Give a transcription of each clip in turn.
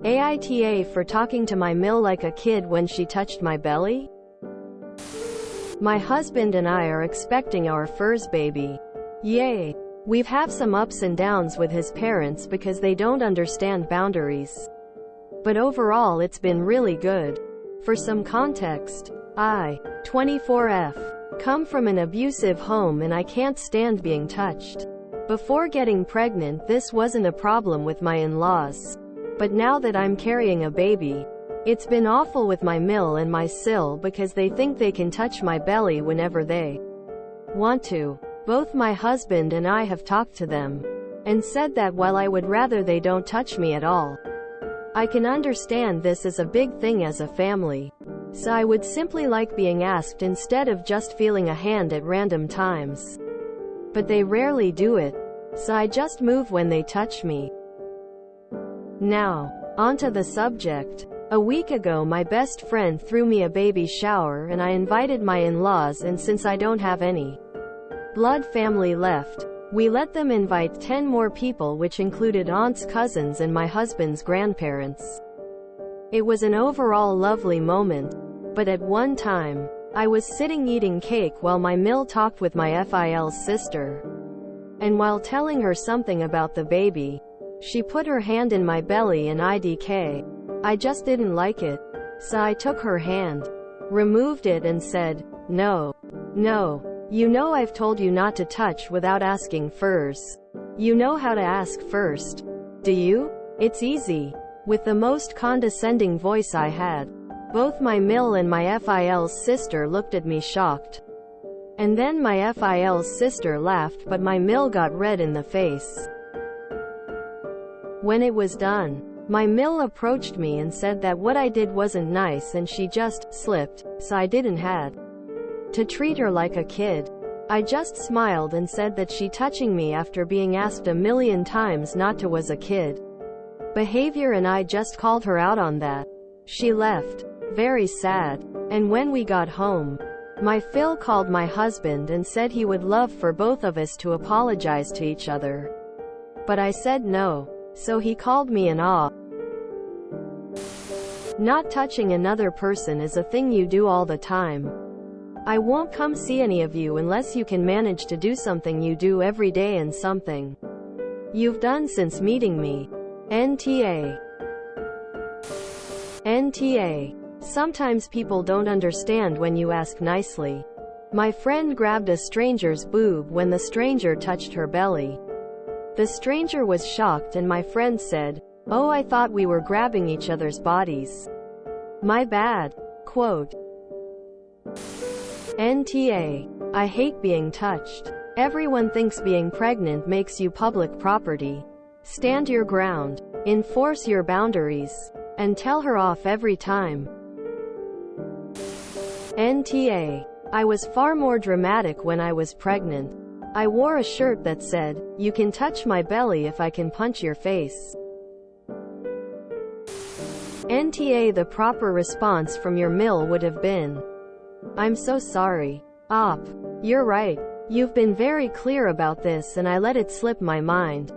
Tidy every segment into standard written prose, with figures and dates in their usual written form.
AITA for talking to my mill like a kid when she touched my belly? My husband and I are expecting our first baby. Yay! We've had some ups and downs with his parents because they don't understand boundaries. But overall it's been really good. For some context, I, 24F, come from an abusive home and I can't stand being touched. Before getting pregnant this wasn't a problem with my in-laws. But now that I'm carrying a baby, it's been awful with my mill and my sill because they think they can touch my belly whenever they want to. Both my husband and I have talked to them and said that while I would rather they don't touch me at all, I can understand this is a big thing as a family. So I would simply like being asked instead of just feeling a hand at random times. But they rarely do it, so I just move when they touch me. Now, onto the subject. A week ago my best friend threw me a baby shower and I invited my in-laws, and since I don't have any blood family left, we let them invite 10 more people, which included aunts, cousins, and my husband's grandparents. It was an overall lovely moment, but at one time, I was sitting eating cake while my mill talked with my FIL's sister. And while telling her something about the baby, she put her hand in my belly and IDK. I just didn't like it. So I took her hand, removed it and said, "No. No. You know I've told you not to touch without asking first. You know how to ask first. Do you? It's easy." With the most condescending voice I had. Both my mill and my FIL's sister looked at me shocked. And then my FIL's sister laughed, but my mill got red in the face. When it was done, my mill approached me and said that what I did wasn't nice and she just slipped, so I didn't had to treat her like a kid. I just smiled and said that she touching me after being asked a million times not to was a kid behavior, and I just called her out on that. She left, very sad. And when we got home, my Phil called my husband and said he would love for both of us to apologize to each other. But I said no. So he called me an aw. Not touching another person is a thing you do all the time. I won't come see any of you unless you can manage to do something you do every day and something you've done since meeting me. NTA. NTA. Sometimes people don't understand when you ask nicely. My friend grabbed a stranger's boob when the stranger touched her belly. The stranger was shocked and my friend said, "Oh, I thought we were grabbing each other's bodies. My bad." Quote. NTA. I hate being touched. Everyone thinks being pregnant makes you public property. Stand your ground. Enforce your boundaries. And tell her off every time. NTA. I was far more dramatic when I was pregnant. I wore a shirt that said, "You can touch my belly if I can punch your face." NTA. The proper response from your mill would have been, "I'm so sorry. Op. You're right. You've been very clear about this and I let it slip my mind.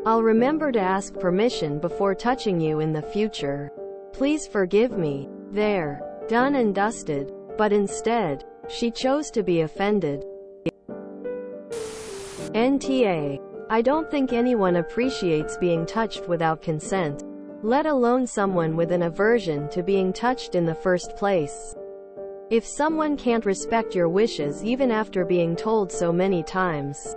I'll remember to ask permission before touching you in the future. Please forgive me." There. Done and dusted. But instead, she chose to be offended. NTA. I don't think anyone appreciates being touched without consent, let alone someone with an aversion to being touched in the first place. If someone can't respect your wishes even after being told so many times,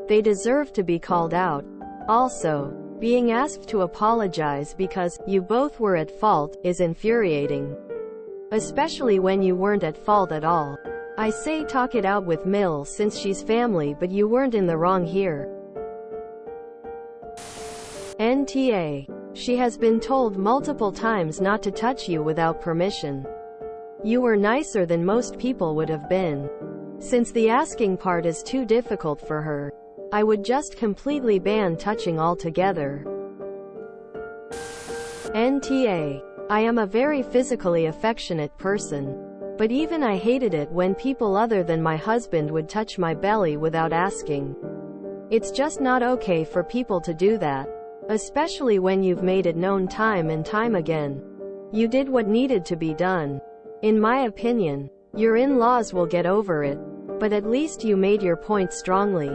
they deserve to be called out. Also, being asked to apologize because you both were at fault is infuriating. Especially when you weren't at fault at all. I say talk it out with Mill since she's family, but you weren't in the wrong here. NTA. She has been told multiple times not to touch you without permission. You were nicer than most people would have been. Since the asking part is too difficult for her, I would just completely ban touching altogether. NTA. I am a very physically affectionate person. But even I hated it when people other than my husband would touch my belly without asking. It's just not okay for people to do that. especially when you've made it known time and time again. You did what needed to be done. In my opinion, your in-laws will get over it, but at least you made your point strongly.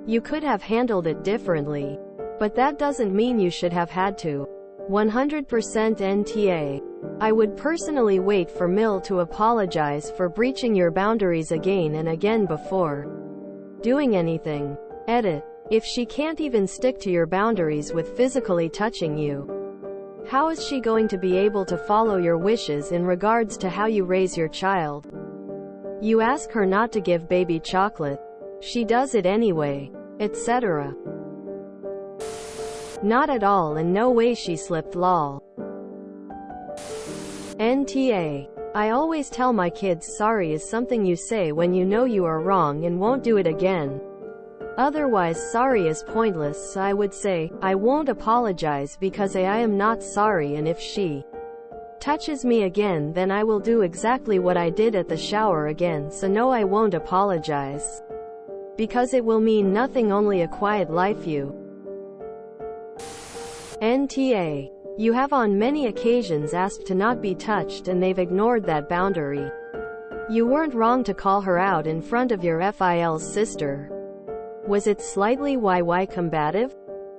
You could have handled it differently, but that doesn't mean you should have had to. 100% NTA. I would personally wait for Mill to apologize for breaching your boundaries again and again before doing anything. Edit. If she can't even stick to your boundaries with physically touching you, how is she going to be able to follow your wishes in regards to how you raise your child? You ask her not to give baby chocolate. She does it anyway, etc. Not at all, in no way she slipped, lol. NTA. I always tell my kids sorry is something you say when you know you are wrong and won't do it again. Otherwise sorry is pointless. I would say, I won't apologize because I am not sorry, and if she touches me again then I will do exactly what I did at the shower again, so no, I won't apologize. Because it will mean nothing, only a quiet life. You NTA. You have on many occasions asked to not be touched and they've ignored that boundary. You weren't wrong to call her out in front of your FIL's sister. Was it slightly YY combative?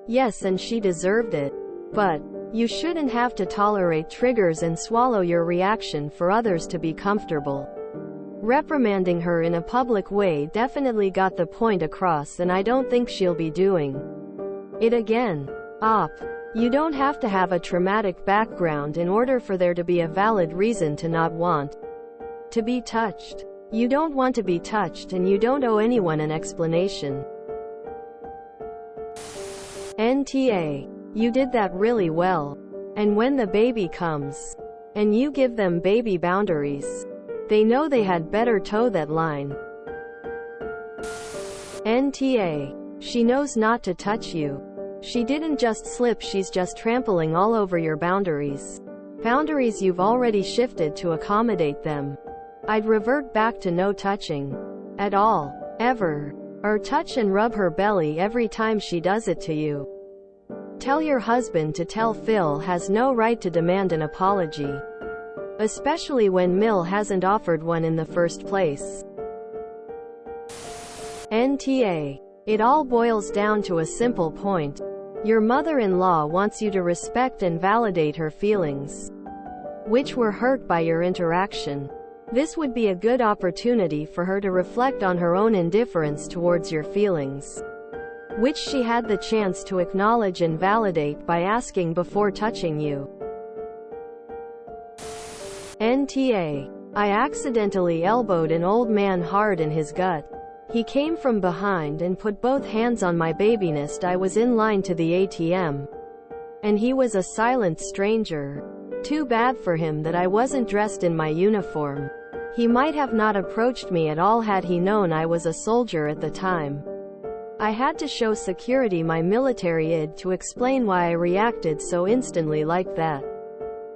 Yes, and she deserved it. But you shouldn't have to tolerate triggers and swallow your reaction for others to be comfortable. Reprimanding her in a public way definitely got the point across, and I don't think she'll be doing it again. Op. You don't have to have a traumatic background in order for there to be a valid reason to not want to be touched. You don't want to be touched, and you don't owe anyone an explanation. NTA. You did that really well. And when the baby comes, and you give them baby boundaries, they know they had better toe that line. NTA. She knows not to touch you. She didn't just slip, she's just trampling all over your boundaries. Boundaries you've already shifted to accommodate them. I'd revert back to no touching. At all. Ever. Or touch and rub her belly every time she does it to you. Tell your husband to tell Phil has no right to demand an apology. Especially when Mill hasn't offered one in the first place. NTA. It all boils down to a simple point. Your mother-in-law wants you to respect and validate her feelings, which were hurt by your interaction. This would be a good opportunity for her to reflect on her own indifference towards your feelings, which she had the chance to acknowledge and validate by asking before touching you. NTA. I accidentally elbowed an old man hard in his gut. He came from behind and put both hands on my baby nest. I was in line to the ATM. And he was a silent stranger. Too bad for him that I wasn't dressed in my uniform. He might have not approached me at all had he known I was a soldier at the time. I had to show security my military ID to explain why I reacted so instantly like that.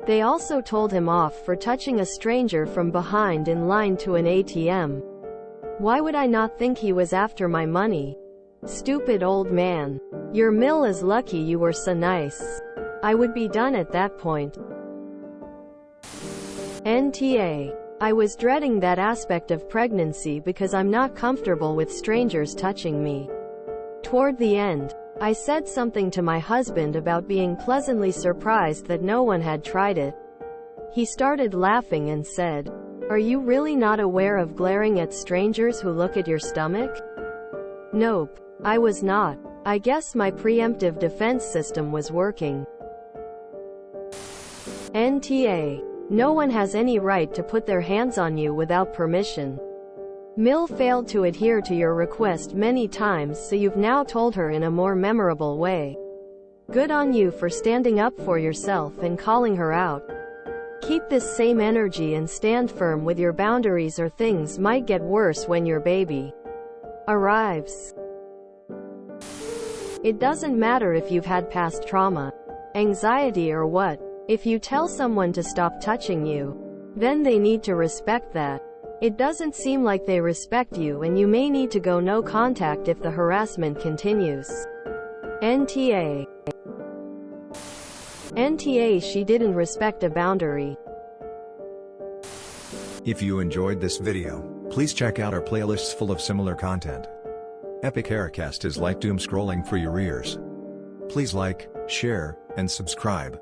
They also told him off for touching a stranger from behind in line to an ATM. Why would I not think he was after my money? Stupid old man. Your Mill is lucky you were so nice. I would be done at that point. NTA. I was dreading that aspect of pregnancy because I'm not comfortable with strangers touching me. Toward the end, I said something to my husband about being pleasantly surprised that no one had tried it. He started laughing and said, "Are you really not aware of glaring at strangers who look at your stomach?" Nope. I was not. I guess my preemptive defense system was working. NTA. No one has any right to put their hands on you without permission. Mill failed to adhere to your request many times, so you've now told her in a more memorable way. Good on you for standing up for yourself and calling her out. Keep this same energy and stand firm with your boundaries, or things might get worse when your baby arrives. It doesn't matter if you've had past trauma, anxiety or what. If you tell someone to stop touching you, then they need to respect that. It doesn't seem like they respect you, and you may need to go no contact if the harassment continues. NTA. NTA, she didn't respect a boundary. If you enjoyed this video, please check out our playlists full of similar content. Epic Haircast is like doom scrolling for your ears. Please like, share, and subscribe.